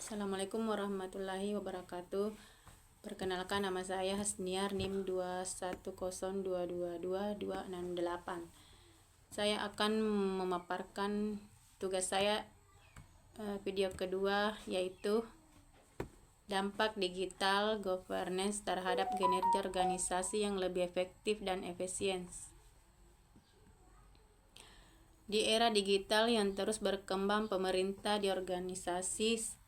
Assalamualaikum warahmatullahi wabarakatuh. Perkenalkan, nama saya Hasniar, NIM 210222268. Saya akan memaparkan tugas saya video kedua, yaitu dampak digital governance terhadap kinerja organisasi yang lebih efektif dan efisien. Di era digital yang terus berkembang, pemerintah di organisasi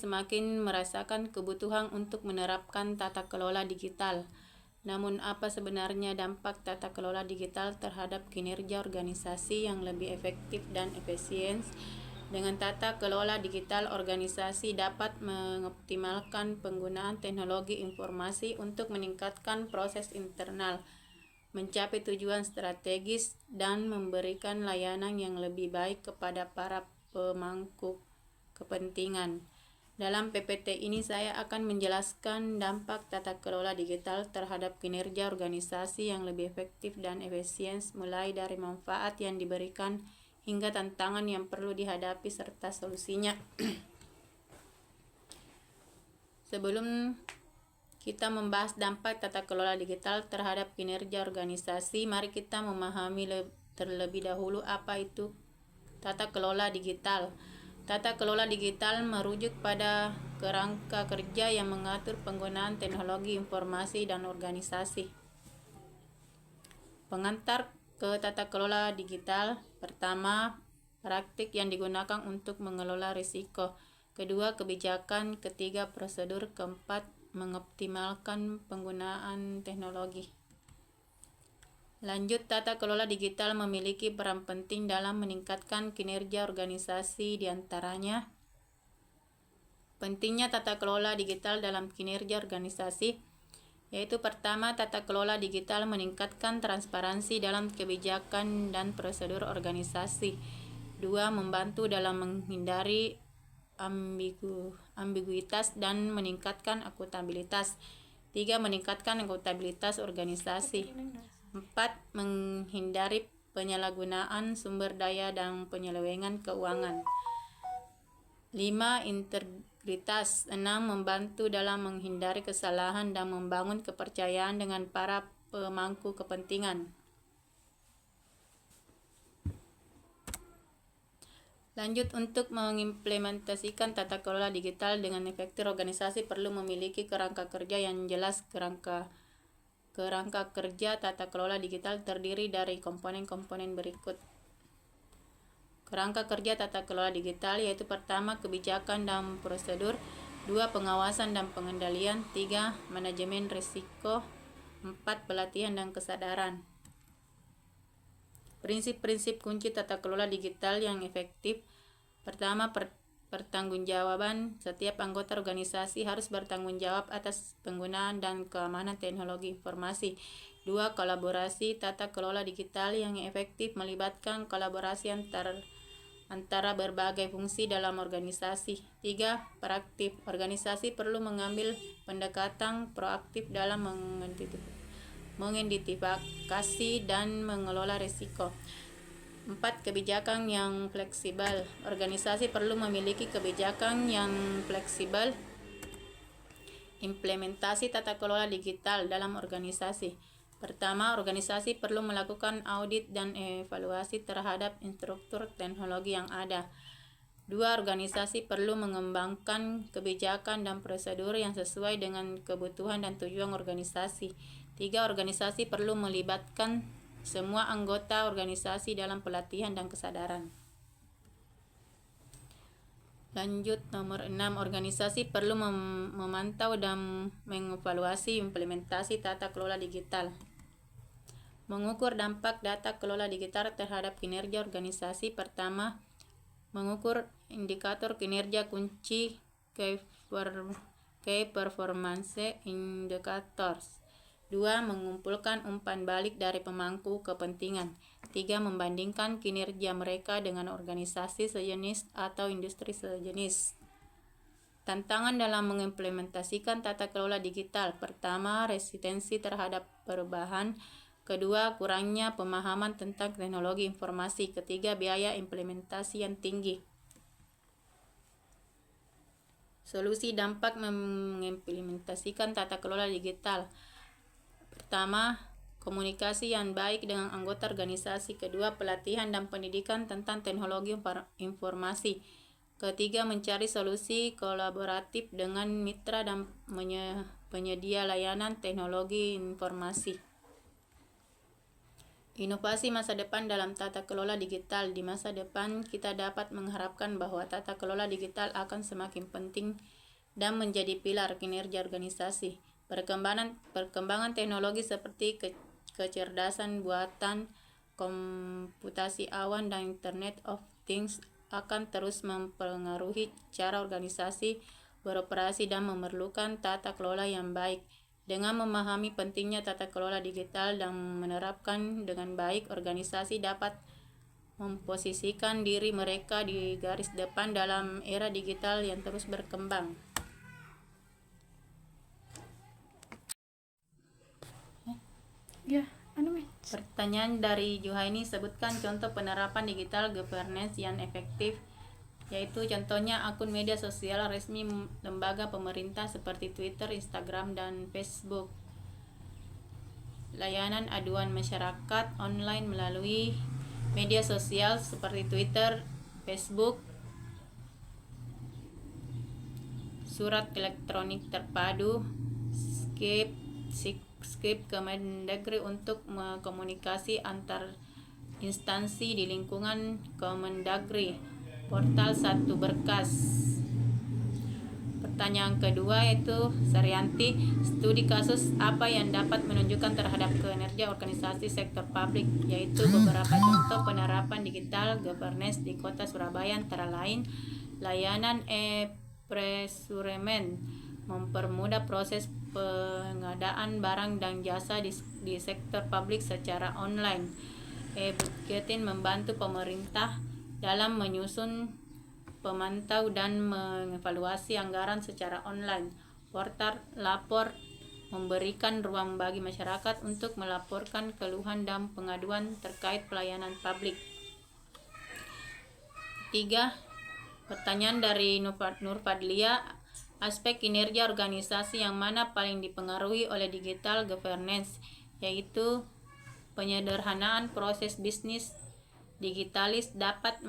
semakin merasakan kebutuhan untuk menerapkan tata kelola digital. Namun, apa sebenarnya dampak tata kelola digital terhadap kinerja organisasi yang lebih efektif dan efisien? Dengan tata kelola digital, organisasi dapat mengoptimalkan penggunaan teknologi informasi untuk meningkatkan proses internal, mencapai tujuan strategis, dan memberikan layanan yang lebih baik kepada para pemangku kepentingan. Dalam PPT ini saya akan menjelaskan dampak tata kelola digital terhadap kinerja organisasi yang lebih efektif dan efisien, mulai dari manfaat yang diberikan hingga tantangan yang perlu dihadapi serta solusinya. Sebelum kita membahas dampak tata kelola digital terhadap kinerja organisasi, mari kita memahami terlebih dahulu apa itu tata kelola digital. Tata kelola digital merujuk pada kerangka kerja yang mengatur penggunaan teknologi informasi dan organisasi. Pengantar ke tata kelola digital: pertama, praktik yang digunakan untuk mengelola risiko; kedua, kebijakan; ketiga, prosedur; keempat, mengoptimalkan penggunaan teknologi. Lanjut, tata kelola digital memiliki peran penting dalam meningkatkan kinerja organisasi, diantaranya pentingnya tata kelola digital dalam kinerja organisasi, yaitu pertama, tata kelola digital meningkatkan transparansi dalam kebijakan dan prosedur organisasi. Dua, membantu dalam menghindari ambiguitas dan meningkatkan akuntabilitas. Tiga, meningkatkan akuntabilitas organisasi. 4. Menghindari penyalahgunaan sumber daya dan penyelewengan keuangan. 5. Integritas. 6. Membantu dalam menghindari kesalahan dan membangun kepercayaan dengan para pemangku kepentingan. Lanjut, untuk mengimplementasikan tata kelola digital dengan efektif, organisasi perlu memiliki kerangka kerja yang jelas. Kerangka kerja tata kelola digital terdiri dari komponen-komponen berikut. Kerangka kerja tata kelola digital yaitu pertama, kebijakan dan prosedur; dua, pengawasan dan pengendalian; tiga, manajemen risiko; empat, pelatihan dan kesadaran. Prinsip-prinsip kunci tata kelola digital yang efektif: pertama, pertanggungjawaban. Setiap anggota organisasi harus bertanggung jawab atas penggunaan dan keamanan teknologi informasi. 2. Kolaborasi. Tata kelola digital yang efektif melibatkan kolaborasi antara berbagai fungsi dalam organisasi. 3. Proaktif. Organisasi perlu mengambil pendekatan proaktif dalam mengidentifikasi dan mengelola risiko. 4. Kebijakan yang fleksibel. Organisasi perlu memiliki kebijakan yang fleksibel. Implementasi tata kelola digital dalam organisasi. Pertama, organisasi perlu melakukan audit dan evaluasi terhadap instruktur teknologi yang ada. 2. Organisasi perlu mengembangkan kebijakan dan prosedur yang sesuai dengan kebutuhan dan tujuan organisasi. 3. Organisasi perlu melibatkan semua anggota organisasi dalam pelatihan dan kesadaran. Lanjut, nomor 6. Organisasi perlu memantau dan mengevaluasi implementasi tata kelola digital. Mengukur dampak data kelola digital terhadap kinerja organisasi. Pertama, mengukur indikator kinerja kunci Key Performance Indicators. 2. Mengumpulkan umpan balik dari pemangku kepentingan. 3. Membandingkan kinerja mereka dengan organisasi sejenis atau industri sejenis. Tantangan dalam mengimplementasikan tata kelola digital: pertama, resistensi terhadap perubahan; kedua, kurangnya pemahaman tentang teknologi informasi; ketiga, biaya implementasi yang tinggi. Solusi dampak mengimplementasikan tata kelola digital. Pertama, komunikasi yang baik dengan anggota organisasi. Kedua, pelatihan dan pendidikan tentang teknologi informasi. Ketiga, mencari solusi kolaboratif dengan mitra dan penyedia layanan teknologi informasi. Inovasi masa depan dalam tata kelola digital. Di masa depan, kita dapat mengharapkan bahwa tata kelola digital akan semakin penting dan menjadi pilar kinerja organisasi. Perkembangan teknologi seperti kecerdasan buatan, komputasi awan, dan Internet of Things akan terus mempengaruhi cara organisasi beroperasi dan memerlukan tata kelola yang baik. Dengan memahami pentingnya tata kelola digital dan menerapkan dengan baik, organisasi dapat memposisikan diri mereka di garis depan dalam era digital yang terus berkembang. Pertanyaan dari Juhaini, sebutkan contoh penerapan digital governance yang efektif, yaitu contohnya akun media sosial resmi lembaga pemerintah seperti Twitter, Instagram, dan Facebook. Layanan aduan masyarakat online melalui media sosial seperti Twitter, Facebook, surat elektronik terpadu, Skip Kemendagri untuk komunikasi antar instansi di lingkungan Kemendagri, portal Satu Berkas. Pertanyaan kedua yaitu Saryanti, studi kasus apa yang dapat menunjukkan terhadap kinerja organisasi sektor publik, yaitu beberapa contoh penerapan digital governance di Kota Surabaya antara lain layanan e-procurement, mempermudah proses pengadaan barang dan jasa di sektor publik secara online. E-budgeting membantu pemerintah dalam menyusun, memantau, dan mengevaluasi anggaran secara online. Portal lapor memberikan ruang bagi masyarakat untuk melaporkan keluhan dan pengaduan terkait pelayanan publik. 3. Pertanyaan dari Nur Fadlia, aspek kinerja organisasi yang mana paling dipengaruhi oleh digital governance, yaitu penyederhanaan proses bisnis. Digitalis dapat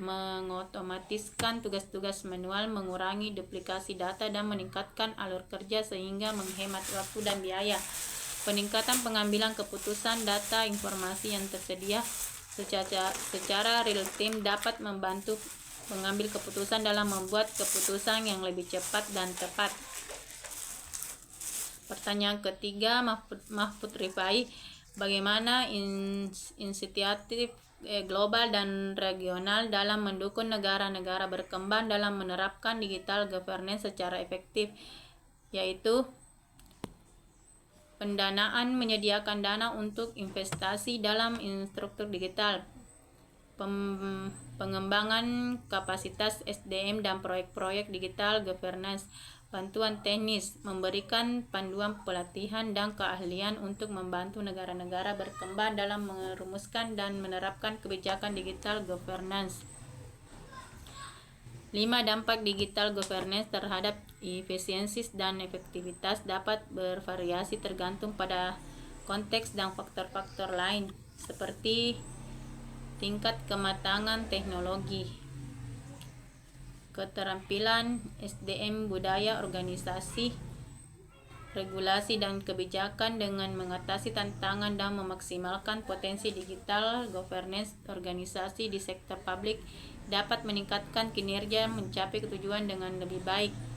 mengotomatiskan tugas-tugas manual, mengurangi duplikasi data, dan meningkatkan alur kerja sehingga menghemat waktu dan biaya. Peningkatan pengambilan keputusan, data informasi yang tersedia secara real time dapat membantu mengambil keputusan dalam membuat keputusan yang lebih cepat dan tepat. Pertanyaan ketiga, Mahfud Rifai, bagaimana inisiatif global dan regional dalam mendukung negara-negara berkembang dalam menerapkan digital governance secara efektif, yaitu pendanaan, menyediakan dana untuk investasi dalam infrastruktur digital, pengembangan kapasitas SDM dan proyek-proyek digital governance, bantuan teknis, memberikan panduan pelatihan dan keahlian untuk membantu negara-negara berkembang dalam merumuskan dan menerapkan kebijakan digital governance. 5. Dampak digital governance terhadap efisiensi dan efektivitas dapat bervariasi tergantung pada konteks dan faktor-faktor lain, seperti tingkat kematangan teknologi, keterampilan SDM, budaya organisasi, regulasi dan kebijakan. Dengan mengatasi tantangan dan memaksimalkan potensi digital governance, organisasi di sektor publik dapat meningkatkan kinerja, mencapai tujuan dengan lebih baik.